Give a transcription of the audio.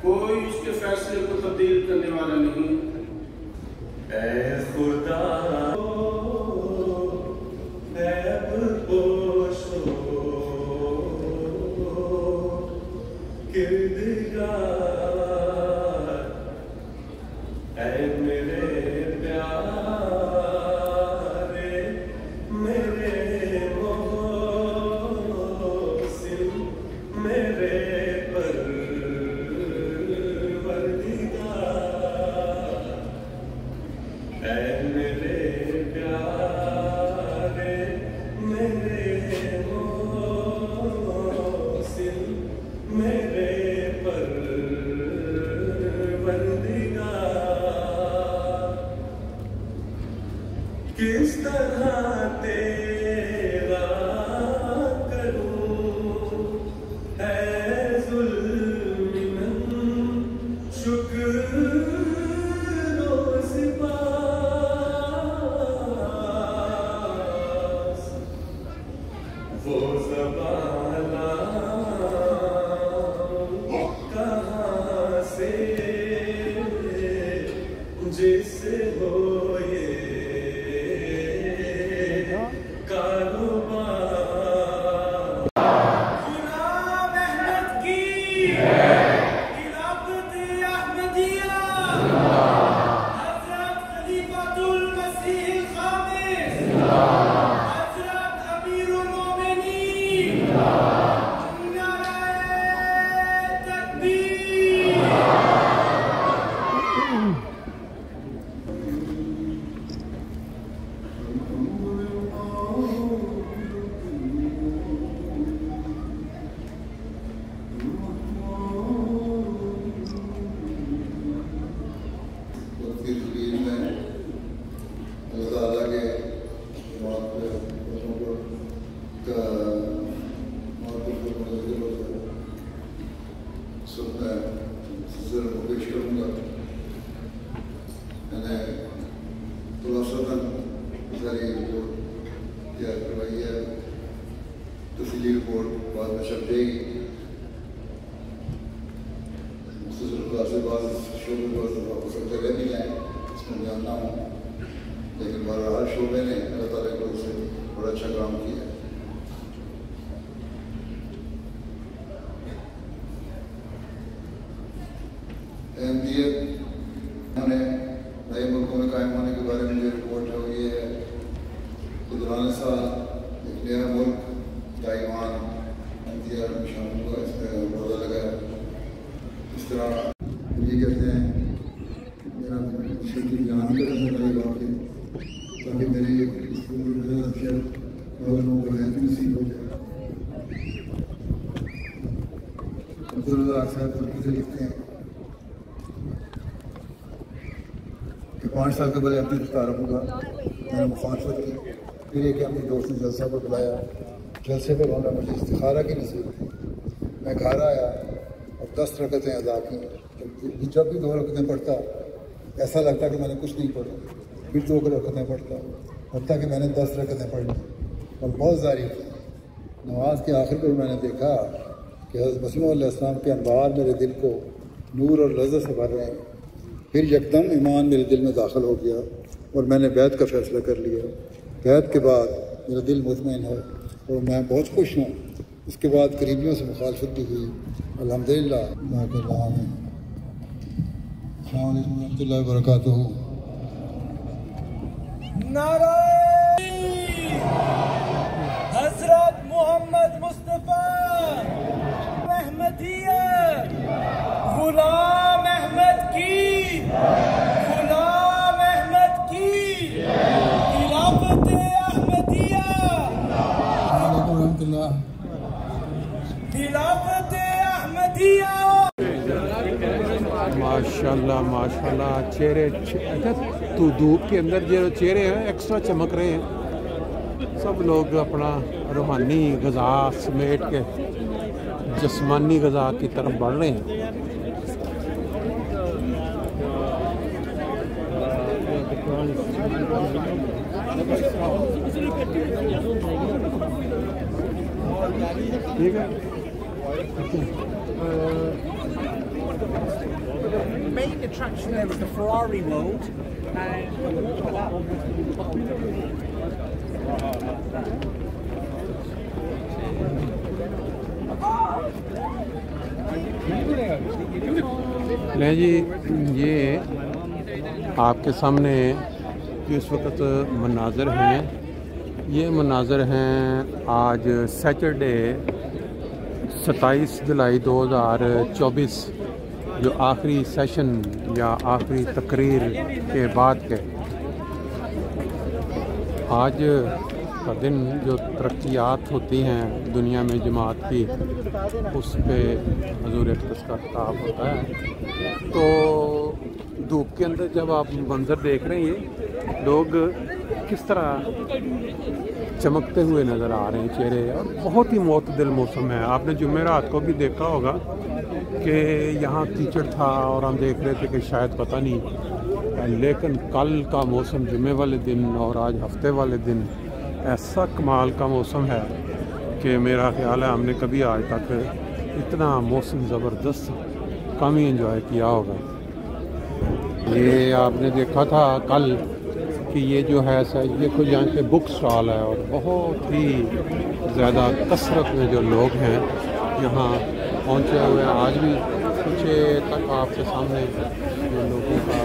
कोई उसके फैसले को तब्दील करने वाला नहीं। ऐ खुदा किस तरह तेरा करूं है ज़ुल्म शुक्र रोज़ वो ज़बाना कहाँ से जिससे हो लेकिन हर शोबे ने अल्लाह ताला को उससे बड़ा अच्छा काम किया। अहमियत उन्होंने नए मुल्कों में कायम होने के बारे में जो रिपोर्ट है वो ये है कि दौरान साल एक नया मुल्क ताइवान एहतियात में शामिल हुआ, इसमें पौधा लगा। इस तरह ये कहते हैं मेरा क्षेत्र ध्यान करने लगा ताकि मेरे और लोगों को रहती नसीब हो जाए। अब्दुल्ला साहब तुर्की से लिखते हैं कि 5 साल के बाद अपनी तारफ होगा, मैंने मुखालफत की। फिर एक अपने दोस्त ने जलसा पर बुलाया, जलसे पर होना मुझे इस्तिखारा की नसीब थी। मैं घर आया और 10 रकतें अदा की। जब भी 2 रकतें पढ़ता ऐसा लगता कि मैंने कुछ नहीं पढ़ा, फिर 2 रकतें पढ़ता, हत्ता कि मैंने 10 रकतें पढ़ ली और बहुत जारी की। नमाज के आखिर पर मैंने देखा कि हज़रत मसीह अलैहिस्सलाम के अनवार मेरे दिल को नूर और लज़्ज़त से भर रहे हैं। फिर यकदम ईमान मेरे दिल में दाखिल हो गया और मैंने बैत का फ़ैसला कर लिया। बैत के बाद मेरा दिल मुतमईन है और मैं बहुत खुश हूँ। इसके बाद करीबियों से मुखालफत भी हुई, अल्हम्दुलिल्लाह। अस्सलाम वालेकुम रहमतुल्लाहि व बरकातुहू। हज़रत मोहम्मद मुस्तफ़ा अहमदिया गुलाम अहमद की खिलाफत अहमदिया खिलाफत अहमदिया। माशाल्लाह माशाल्लाह, चेहरे अच्छा तो धूप के अंदर जो चेहरे हैं एक्स्ट्रा चमक रहे हैं। सब लोग अपना रूहानी ग़ज़ा समेट के जिस्मानी ग़ज़ा की तरफ बढ़ रहे हैं। ठीक है। The main attraction there is the Ferrari World, and ले जी, ये आपके सामने जो इस वक्त मनाज़र हैं, ये मनाज़र हैं आज सैटरडे 27 जुलाई 2024 जो आखिरी सेशन या आखिरी तकरीर के बाद के। आज का दिन जो तरक्यात होती हैं दुनिया में जमात की, उस पे हजूर अक़दस का खिताब होता है। तो धूप के अंदर जब आप मंज़र देख रहे हैं, लोग किस तरह चमकते हुए नज़र आ रहे हैं चेहरे, और बहुत ही मुतदिल मौसम है। आपने जुमेरात को भी देखा होगा कि यहाँ कीचड़ था और हम देख रहे थे कि शायद पता नहीं, लेकिन कल का मौसम जुमे वाले दिन और आज हफ्ते वाले दिन ऐसा कमाल का मौसम है कि मेरा ख्याल है हमने कभी आज तक इतना मौसम ज़बरदस्त कम ही एंजॉय किया होगा। ये आपने देखा था कल कि ये जो है ये कुछ यहाँ से बुक स्टॉल है और बहुत ही ज़्यादा कसरत में जो लोग हैं यहाँ पहुँचे हुए हैं। आज भी कुछ तक आपके सामने जो लोगों का